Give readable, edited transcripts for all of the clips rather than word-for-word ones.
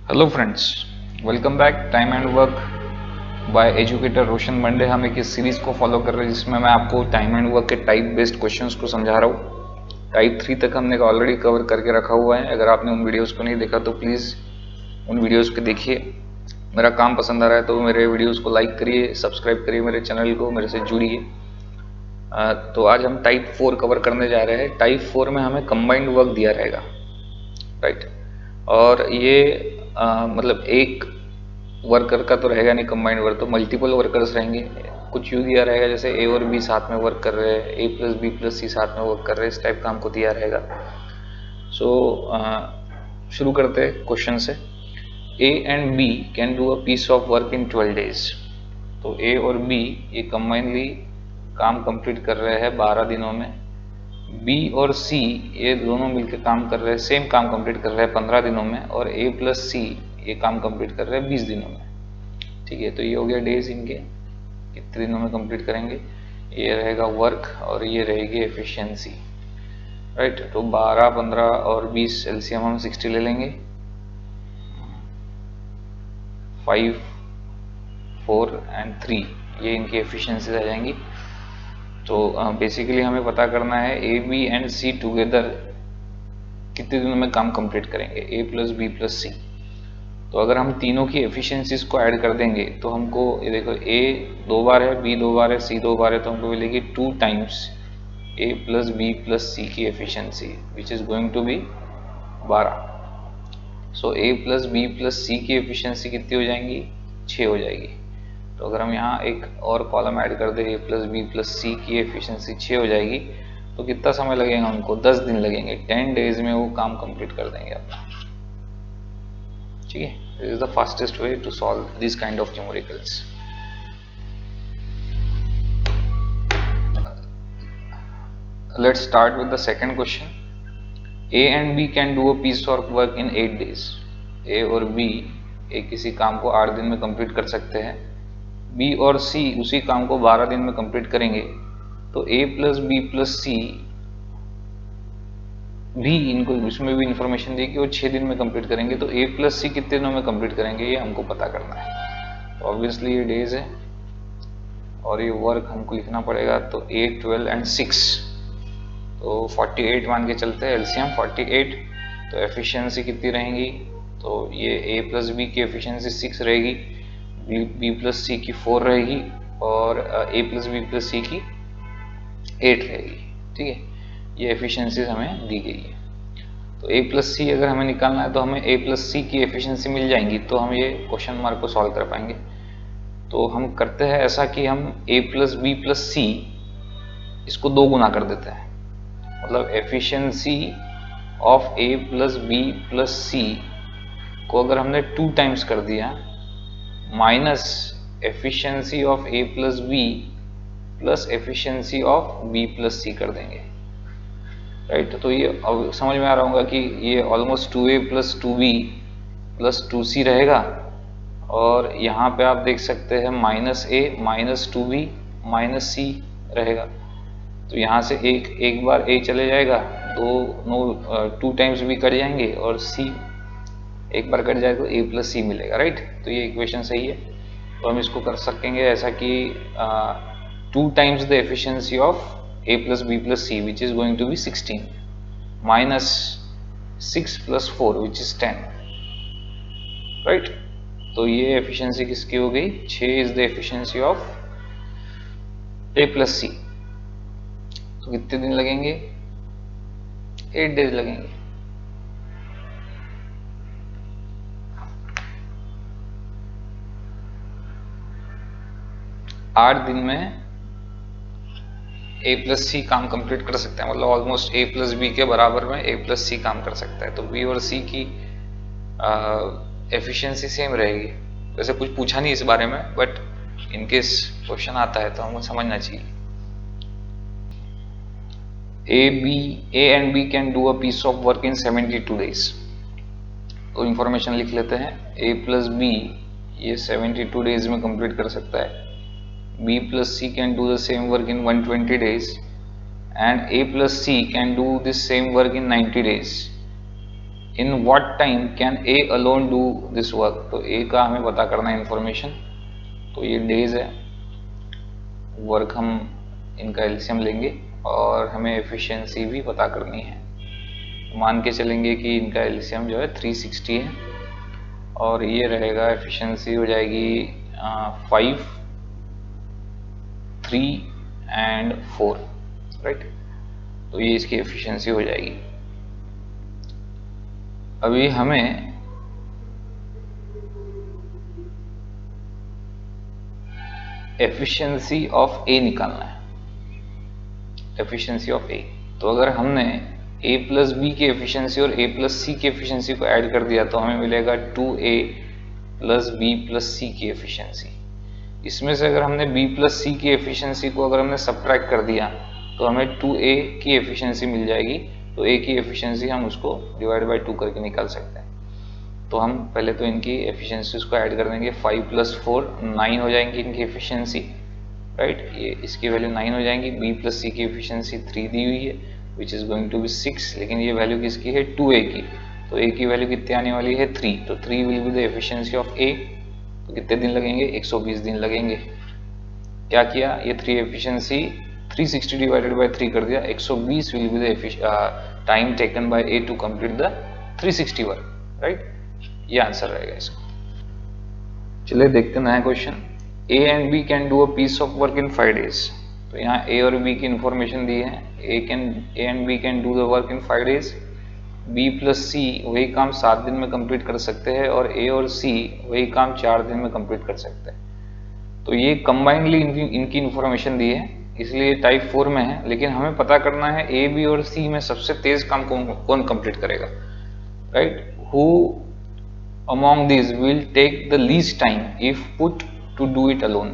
Hello friends, welcome back time and work by educator Roshan Monday. हम एक इस series को फॉलो कर रहे हैं जिसमें मैं आपको टाइम एंड वर्क के टाइप बेस्ड क्वेश्चंस को समझा रहा हूँ। टाइप 3 तक हमने ऑलरेडी कवर करके रखा हुआ है। अगर आपने उन वीडियोस को नहीं देखा तो प्लीज़ उन वीडियोस को देखिए। मेरा काम पसंद आ रहा है तो मेरे वीडियोज़ को लाइक करिए, सब्सक्राइब करिए मेरे चैनल को, मेरे से जुड़िए। तो आज हम टाइप 4 कवर करने जा रहे हैं। टाइप 4 में हमें कंबाइंड वर्क दिया रहेगा, राइट। और ये मतलब एक वर्कर का तो रहेगा नहीं कंबाइंड वर्क, तो मल्टीपल वर्कर्स रहेंगे। कुछ यूँ दिया रहेगा जैसे ए और बी साथ में वर्क कर रहे हैं, ए प्लस बी प्लस सी साथ में वर्क कर रहे हैं, इस टाइप का हमको दिया रहेगा। सो शुरू करते हैं क्वेश्चन से। A and B can do a piece of work in 12 days. तो ए और बी ये कंबाइनली काम कंप्लीट कर रहे हैं 12 दिनों में। बी और सी ये दोनों मिलकर काम कर रहे हैं, सेम काम कंप्लीट कर रहे हैं 15 दिनों में। और ए प्लस सी ये काम कंप्लीट कर रहे हैं 20 दिनों में। ठीक है, तो ये हो गया डेज इनके, कितने दिनों में कंप्लीट करेंगे। ये रहेगा वर्क और ये रहेगी एफिशिएंसी, राइट। तो 12, 15 और 20 एलसीएम हम 60 ले लेंगे। 5, 4 एंड 3 ये इनकी एफिशिएंसीज आ जाएंगी। तो बेसिकली हमें पता करना है A B and C together कितने दिनों में काम कंप्लीट करेंगे, A plus B plus C. तो अगर हम तीनों की एफिशिएंसीज को ऐड कर देंगे तो हमको ये देखो, ए 2 बार है, बी 2 बार है, सी 2 बार है, तो हमको मिलेगी 2 times A plus B plus C की efficiency which is going to be 12। So A plus B plus C की एफिशिएंसी कितनी हो जाएंगी, 6 हो जाएगी। तो अगर हम यहाँ एक और कॉलम ऐड कर दें, ए प्लस बी प्लस सी की एफिशिएंसी 6 हो जाएगी, तो कितना समय लगेगा उनको, 10 दिन लगेंगे। 10 डेज में वो काम कंप्लीट कर देंगे अपना। ठीक है, this is the fastest way to solve this kind of numericals. Let's start with the second question. A and B can do a piece of work in 8 days. A और B एक किसी काम को 8 दिन में कंप्लीट कर सकते हैं। B और C उसी काम को 12 दिन में कंप्लीट करेंगे। तो A प्लस बी प्लस सी भी, इनको इसमें भी इंफॉर्मेशन दी कि वो 6 दिन में कंप्लीट करेंगे। तो A प्लस सी कितने दिनों में कंप्लीट करेंगे ये हमको पता करना है। तो ऑब्वियसली ये डेज है और ये वर्क हमको लिखना पड़ेगा। तो 8, 12 एंड 6, तो 48 मान के चलते हैं, एलसीएम 48। तो एफिशिएंसी कितनी रहेंगी, तो ये ए प्लस बी की एफिशिएंसी 6 रहेगी, बी प्लस सी की 4 रहेगी और ए प्लस बी प्लस सी की 8 रहेगी। ठीक है, ये एफिशिएंसीज हमें दी गई है। तो ए प्लस सी अगर हमें निकालना है तो हमें ए प्लस सी की एफिशिएंसी मिल जाएंगी, तो हम ये क्वेश्चन मार्क को सॉल्व कर पाएंगे। तो हम करते हैं ऐसा कि हम A plus B plus C इसको 2 गुना कर देते हैं। मतलब efficiency of A plus B plus C को अगर हमने 2 टाइम्स कर दिया, minus efficiency of A plus B plus efficiency of B plus C कर देंगे, राइट। तो ये अब समझ में आ रहा होगा कि ये almost 2a plus 2b plus 2c रहेगा। और यहाँ पे आप देख सकते हैं माइनस ए माइनस 2b माइनस सी रहेगा। तो यहाँ से एक बार a चले जाएगा, 2 टाइम्स b कट जाएंगे और c एक बार कट जाएगा, तो a प्लस सी मिलेगा, राइट। तो ये इक्वेशन सही है। तो हम इसको कर सकेंगे ऐसा कि 2 times the efficiency of a plus b plus c which is going to be 16 minus 6 plus 4 which is 10, right। तो ये एफिशिएंसी किसकी हो गई, 6 is the efficiency of a plus c। तो कितने दिन लगेंगे, 8 डेज लगेंगे। आठ दिन में ए प्लस सी काम कंप्लीट कर सकते हैं, मतलब ऑलमोस्ट ए प्लस बी के बराबर में ए प्लस सी काम कर सकता है। तो बी और सी की एफिशिएंसी सेम रहेगी। वैसे कुछ पूछा नहीं इस बारे में, बट इनकेस क्वेश्चन आता है तो हमको समझना चाहिए। A and B can do a piece of work in 72 days. तो इंफॉर्मेशन लिख लेते हैं। ए प्लस बी ये 72 डेज में कंप्लीट कर सकता है। B plus C can do the same work in 120 days and A plus C can do this same work in 90 days. In what time can A alone do this work, तो ए का हमें पता करना है information, तो ये days है, work हम इनका एलसीएम लेंगे और हमें एफिशिएंसी भी पता करनी है। मान के चलेंगे कि इनका एलसीएम जो है 360 है और ये रहेगा एफिशिएंसी हो जाएगी 5, 3 एंड 4, राइट। तो ये इसकी एफिशिएंसी हो जाएगी। अभी हमें एफिशिएंसी ऑफ ए निकालना है, एफिशिएंसी ऑफ ए। तो अगर हमने a प्लस बी की एफिशिएंसी और a प्लस सी की एफिशिएंसी को ऐड कर दिया तो हमें मिलेगा 2a plus B plus C की एफिशिएंसी। इसमें से अगर हमने b प्लस सी की एफिशिएंसी को अगर हमने सब्ट्रैक्ट कर दिया तो हमें 2a की एफिशिएंसी मिल जाएगी। तो a की एफिशिएंसी हम उसको डिवाइड बाई 2 करके निकाल सकते हैं। तो हम पहले तो इनकी एफिशिएंसीज को ऐड कर देंगे, 5 प्लस 4 9 हो जाएंगी इनकी एफिशिएंसी, राइट। ये इसकी वैल्यू 9 हो जाएंगी। b प्लस सी की एफिशिएंसी 3 दी हुई है which is going to be 6, लेकिन ये वैल्यू किसकी है 2a की, तो a की वैल्यू कितनी आने वाली है 3, तो 3 will be the efficiency of a। तो कितने दिन लगेंगे 120 दिन लगेंगे। क्या किया, ये 3 एफिशिएंसी 360 डिवाइडेड बाय 3 कर दिया, 120 will be the time taken by a to complete the 360 work, right. ये आंसर रहेगा इसका। चलिए देखते हैं नया question. A and B can do a piece of work in 5 days। तो यहाँ A और B की इंफॉर्मेशन दी है। A and B can do the work in 5 days। B plus C वही काम 7 दिन में कंप्लीट कर सकते हैं और A और C वही काम 4 दिन में कंप्लीट कर सकते हैं। तो ये कंबाइंडली इनकी इंफॉर्मेशन दी है, इसलिए टाइप 4 में है। लेकिन हमें पता करना है A, B और C में सबसे तेज काम कौन कंप्लीट करेगा, right. Who among these will take the least time if put to do it alone।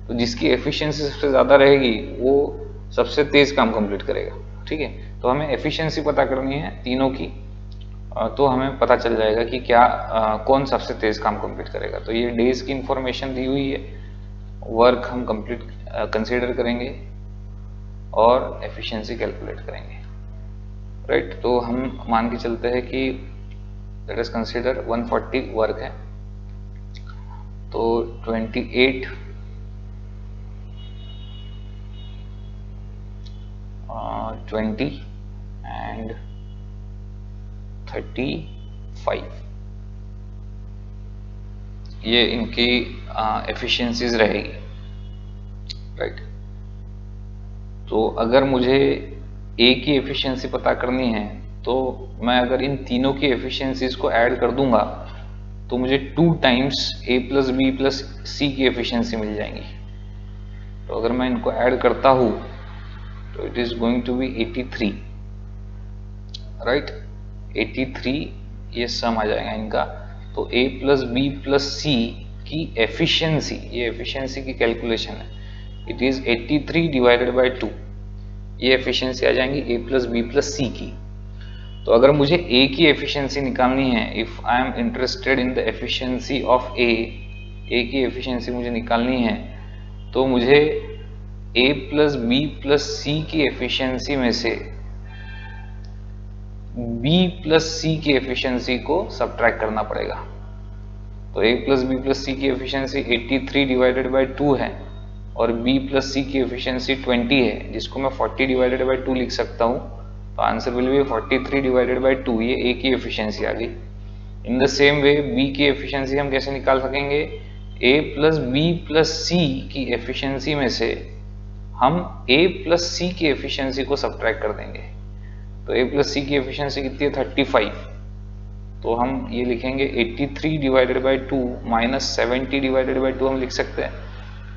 तो जिसकी एफिशिएंसी सबसे ज़्यादा रहेगी वो सबसे तेज काम कंप्लीट करेगा, ठीक है। तो हमें एफिशिएंसी पता करनी है तीनों की, तो हमें पता चल जाएगा कि क्या कौन सबसे तेज काम कंप्लीट करेगा। तो ये डेज की इंफॉर्मेशन दी हुई है, वर्क हम कंप्लीट कंसीडर करेंगे और एफिशिएंसी कैलकुलेट करेंगे, राइट। तो हम मान के चलते हैं कि लेट अस कंसीडर 140 वर्क है, तो 28 20 एंड 35 ये इनकी एफिशिएंसीज रहेगी, राइट। तो अगर मुझे ए की एफिशिएंसी पता करनी है तो मैं अगर इन तीनों की एफिशिएंसीज को ऐड कर दूंगा तो मुझे 2 times a plus B plus C की एफिशिएंसी मिल जाएंगी। तो अगर मैं इनको ऐड करता हूं तो it is going to be 83, right. 83 ये सम आ जाएगा इनका। तो a plus B plus C की एफिशिएंसी, ये एफिशिएंसी की कैलकुलेशन है, इट इज 83 डिवाइडेड बाय 2। ये एफिशिएंसी आ जाएंगी a plus B plus C की। तो अगर मुझे a की एफिशिएंसी निकालनी है, if I am interested in the efficiency of a की एफिशिएंसी मुझे निकालनी है, तो मुझे a plus B plus C की एफिशिएंसी में से b प्लस सी की एफिशिएंसी को सब्ट्रैक्ट करना पड़ेगा। तो a plus B plus C की एफिशिएंसी 83 डिवाइडेड बाय 2 है और b प्लस सी की एफिशिएंसी 20 है, जिसको मैं 40 डिवाइडेड बाय 2 लिख सकता हूँ। तो answer will be 43 divided by 2, ये a की एफिशिएंसी आ गई। इन द सेम वे b की एफिशिएंसी हम कैसे निकाल सकेंगे, a plus B plus C की एफिशिएंसी में से हम a प्लस सी की एफिशिएंसी को सब्ट्रैक्ट कर देंगे। तो a प्लस सी की एफिशिएंसी कितनी है 35, तो हम ये लिखेंगे 83 divided by 2 minus 70 divided by 2 हम लिख सकते हैं,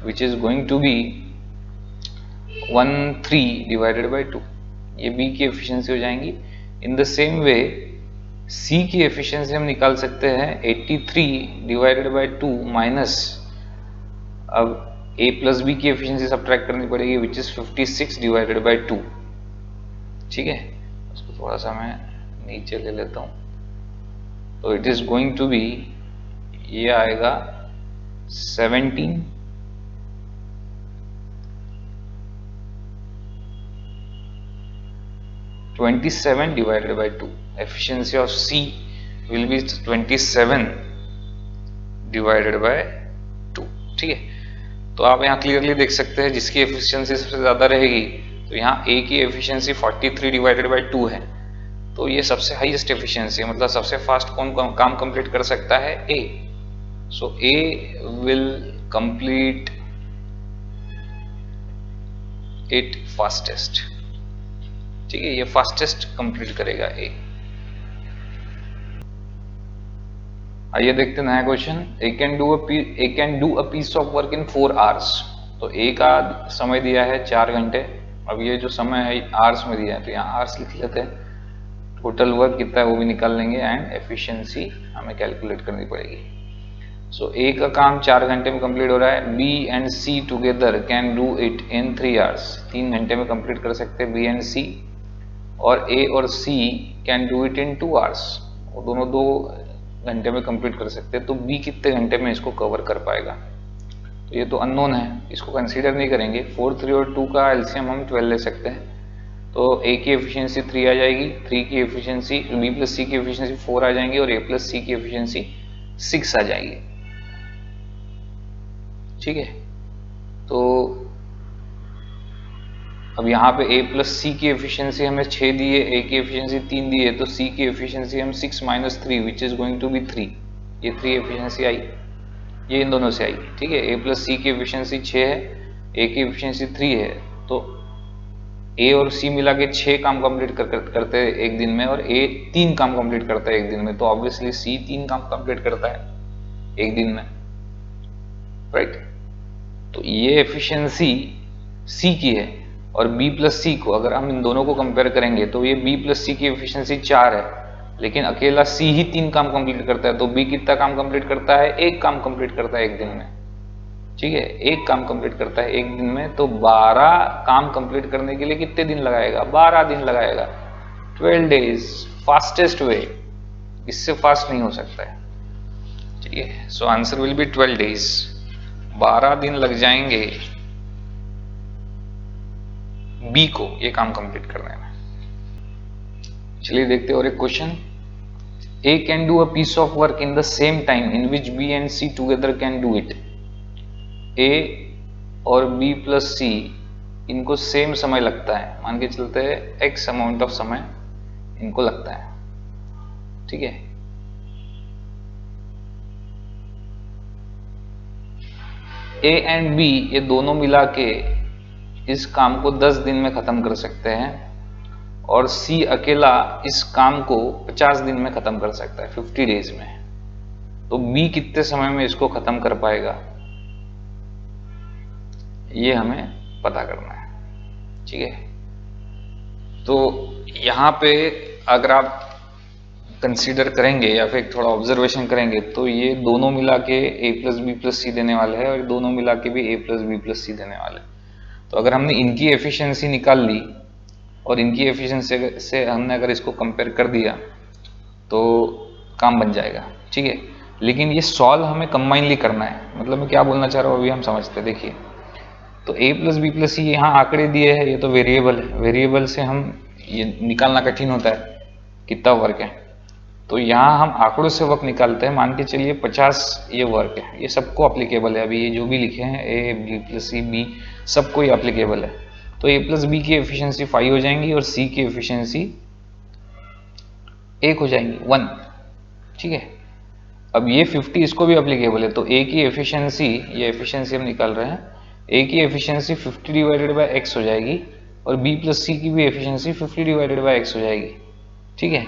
which is going to be 13 divided by 2। ये b की एफिशिएंसी हो जाएंगी। In the same way c की एफिशिएंसी हम निकाल सकते हैं 83 डिवाइडेड बाय 2 माइनस, अब a प्लस बी की एफिशिएंसी सब्ट्रैक्ट करनी पड़ेगी, विच इज 56 डिवाइडेड बाय 2, ठीक है। उसको थोड़ा सा मैं नीचे ले लेता हूं। तो it is going to be, ये आएगा 17 - 27 divided by 2. Efficiency of C will be 27 divided by 2. ठीक है, तो आप यहाँ क्लियरली देख सकते हैं जिसकी एफिशिएंसी सबसे ज़्यादा रहेगी, तो यहाँ A की एफिशिएंसी 43 डिवाइडेड बाई 2 है, तो ये सबसे हाईएस्ट एफिशिएंसी है, मतलब सबसे फास्ट कौन काम कंप्लीट कर सकता है? A. So A will complete it fastest. ठीक है, ये फास्टेस्ट कंप्लीट करेगा A. आइए देखते हैं नया question. A can do a piece of work in 4 hours. तो A का समय दिया है 4 घंटे. अब ये जो समय है आवर्स में दिया है, तो यहाँ आवर्स लिख लेते हैं. टोटल वर्क कितना है वो भी निकाल लेंगे एंड एफिशिएंसी हमें कैलकुलेट करनी पड़ेगी. सो A का काम 4 घंटे में कंप्लीट हो रहा है. B and C together can do it in 3 hours. 3 घंटे में कंप्लीट कर सकते हैं B एंड C. और A और C can do it in 2 hours. वो दोनों 2 घंटे में कंप्लीट कर सकते हैं. तो B कितने घंटे में इसको कवर कर पाएगा? तो ये तो अननोन है, इसको कंसीडर नहीं करेंगे. 4, 3 और 2 का एलसीएम हम 12 ले सकते हैं. तो A की एफिशिएंसी 3 आ जाएगी, 3 की एफिशिएंसी B प्लस C की एफिशिएंसी 4 आ जाएंगी और A प्लस C की एफिशिएंसी 6 आ जाएगी. ठीक है, तो अब यहाँ पे A प्लस C की एफिशिएंसी हमें 6 दी है, A की एफिशिएंसी 3 दी है, तो C की एफिशिएंसी हम 6 minus 3 which is going to be 3. ये 3 एफिशिएंसी आई, ये इन दोनों से आई. ठीक है, A प्लस C की एफिशिएंसी 6 है, A की एफिशिएंसी 3 है, तो A और C मिला के 6 काम कंप्लीट करते हैं एक दिन में और A 3 काम कंप्लीट करता है एक दिन में. तो ऑब्वियसली C 3 काम कंप्लीट करता है एक दिन में, राइट. तो ये एफिशिएंसी C की है. और B प्लस C को अगर हम इन दोनों को कंपेयर करेंगे तो ये B प्लस C की एफिशिएंसी 4 है, लेकिन अकेला C ही 3 काम कंप्लीट करता है. तो B कितना काम कंप्लीट करता है? 1 काम कंप्लीट करता है एक दिन में. ठीक है, 1 काम कंप्लीट करता है एक दिन में. तो 12 काम कंप्लीट करने के लिए कितने दिन लगाएगा? 12 दिन लगाएगा. 12 days, फास्टेस्ट वे. इससे फास्ट नहीं हो सकता है. ठीक है, so answer will be 12 days. 12 दिन लग जाएंगे B को ये काम कंप्लीट करने में. चलिए देखते हैं और एक question. A can do a piece of work in the same time in which B and C together can do it. A और B प्लस C इनको सेम समय लगता है, मान के चलते हैं X अमाउंट ऑफ समय इनको लगता है. ठीक है, A एंड B ये दोनों मिला के इस काम को 10 दिन में खत्म कर सकते हैं और C अकेला इस काम को 50 दिन में खत्म कर सकता है, 50 डेज में. तो B कितने समय में इसको खत्म कर पाएगा, ये हमें पता करना है. ठीक है, तो यहाँ पे अगर आप कंसीडर करेंगे या फिर थोड़ा ऑब्जर्वेशन करेंगे तो ये दोनों मिला के A प्लस बी प्लस सी देने वाले हैं और दोनों मिला के भी A प्लस बी प्लस सी देने वाले हैं. तो अगर हमने इनकी एफिशिएंसी निकाल ली और इनकी एफिशिएंसी से हमने अगर इसको कंपेयर कर दिया तो काम बन जाएगा. ठीक है, लेकिन ये सॉल्व हमें कंबाइनली करना है. मतलब मैं क्या बोलना चाह रहा हूँ अभी हम समझते हैं. देखिए, तो A प्लस बी प्लस सी यहाँ आंकड़े दिए हैं, ये तो वेरिएबल है. वेरिएबल से हम ये निकालना कठिन होता है कितना वर्क है. तो यहाँ हम आंकड़ों से वर्क निकालते हैं. मान के चलिए 50 ये वर्क है, ये सबको अप्लीकेबल है. अभी ये जो भी लिखे हैं A B plus C B सबको ही अप्लीकेबल है. तो A प्लस बी की एफिशिएंसी 5 हो जाएंगी और C की एफिशिएंसी 1 हो जाएंगी, 1. ठीक है, अब ये 50 इसको भी अप्लीकेबल है. तो A की एफिशिएंसी, ये एफिशिएंसी हम निकाल रहे हैं, A की एफिशिएंसी 50 डिवाइडेड बाय x हो जाएगी और B प्लस C की भी एफिशिएंसी 50 डिवाइडेड बाय x हो जाएगी. ठीक है,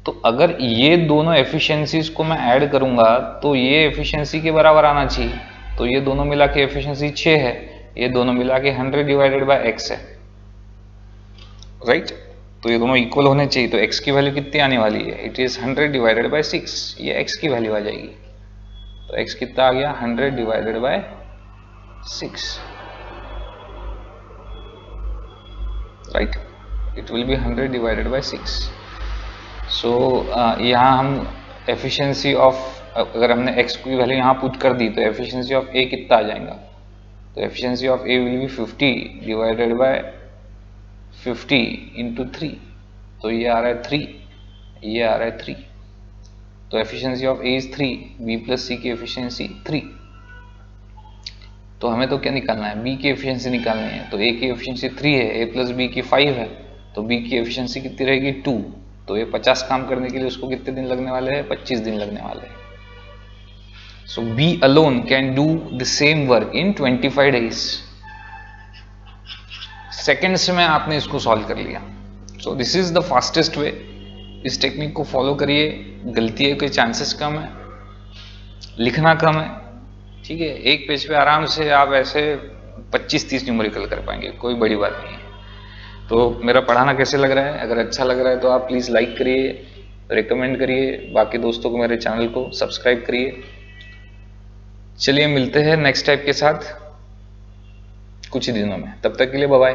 तो अगर ये दोनों एफिशिएंसीज को मैं ऐड करूंगा तो ये एफिशिएंसी के बराबर आना चाहिए. तो ये दोनों मिला के एफिशिएंसी 6 है, ये दोनों मिला के 100 डिवाइडेड बाय x है, राइट. तो ये दोनों इक्वल होने चाहिए. तो x की वैल्यू कितनी आने वाली है? It is 100 divided by 6. ये x की वैल्यू आ जाएगी. तो x कितना आ गया? 100 divided by 6, right. It will be 100 divided by 6. सो यहाँ हम एफिशिएंसी ऑफ, अगर हमने x की वैल्यू यहाँ पुट कर दी तो एफिशिएंसी ऑफ A कितना आ जाएगा? तो efficiency of A will be 50 divided by 50 into 3. तो ये आ रहा है 3, ये आ रहा है 3, तो efficiency of A is 3, B plus C की एफिशिएंसी 3। तो हमें तो क्या निकालना है, बी की एफिशिएंसी निकालनी है। तो ए की एफिशिएंसी 3 है, ए प्लस बी की 5 है, तो बी की एफिशिएंसी कितनी रहेगी 2। तो ये 50 काम करने के लिए उसको कितने दिन लगने वाले हैं, 25 दिन लगने वाले हैं। So B alone can do the same work in 25 days. Seconds में आपने इसको सॉल्व कर लिया। So this is the fastest way. इस टेक्निक को फॉलो करिए, गलती के चांसेस कम है, लिखना कम है, ठीक है। एक पेज पे आराम से आप ऐसे 25-30 न्यूमेरिकल कर पाएंगे, कोई बड़ी बात नहीं है। तो मेरा पढ़ाना कैसे लग रहा है, अगर अच्छा लग रहा है तो आप प्लीज़ लाइक करिए, रिकमेंड करिए, बाकी दोस्तों को मेरे चैनल को सब्सक्राइब करिए। चलिए मिलते हैं नेक्स्ट टाइप के साथ कुछ ही दिनों में, तब तक के लिए बाय बाय।